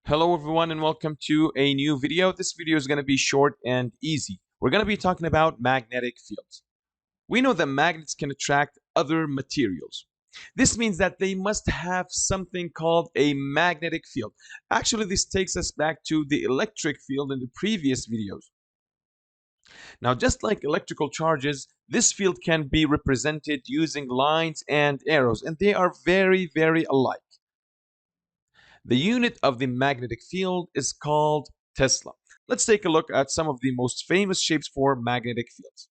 Hello everyone and welcome to a new video. This video is going to be short and easy. We're going to be talking about magnetic fields. We know that magnets can attract other materials. This means that they must have something called a magnetic field. Actually, this takes us back to the electric field in the previous videos. Now, just like electrical charges, this field can be represented using lines and arrows, and they are very alike. The unit of the magnetic field is called Tesla. Let's take a look at some of the most famous shapes for magnetic fields.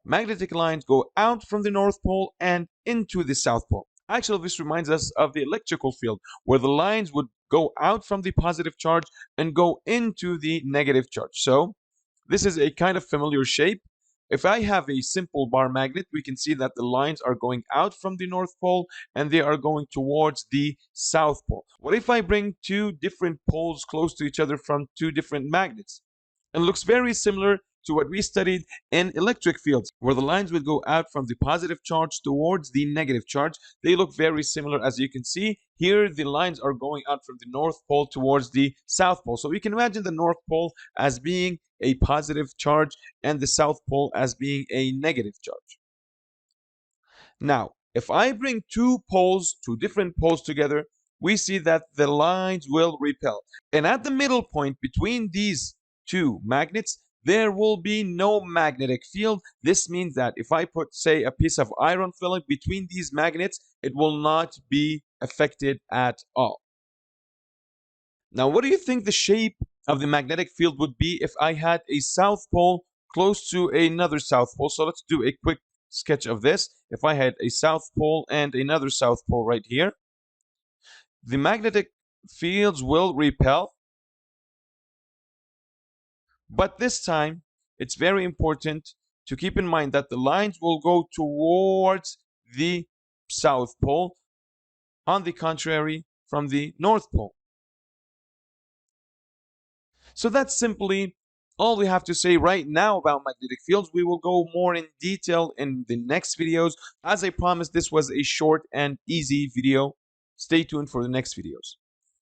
Magnetic lines go out from the North Pole and into the South Pole. Actually, this reminds us of the electrical field, where the lines would go out from the positive charge and go into the negative charge. So, this is a kind of familiar shape. If I have a simple bar magnet, we can see that the lines are going out from the North Pole and they are going towards the South Pole. What if I bring two different poles close to each other from two different magnets? It looks very similar to what we studied in electric fields, where the lines would go out from the positive charge towards the negative charge. They look very similar, as you can see. Here, the lines are going out from the North Pole towards the South Pole. So we can imagine the North Pole as being a positive charge and the South Pole as being a negative charge. Now, if I bring two different poles together, we see that the lines will repel. And at the middle point between these two magnets, there will be no magnetic field. This means that if I put, say, a piece of iron filling between these magnets, it will not be affected at all. Now, what do you think the shape of the magnetic field would be if I had a South Pole close to another South Pole? So let's do a quick sketch of this. If I had a South Pole and another South Pole right here, the magnetic fields will repel. But this time, it's very important to keep in mind that the lines will go towards the South Pole, on the contrary from the North Pole. So that's simply all we have to say right now about magnetic fields. We will go more in detail in the next videos. As I promised, this was a short and easy video. Stay tuned for the next videos.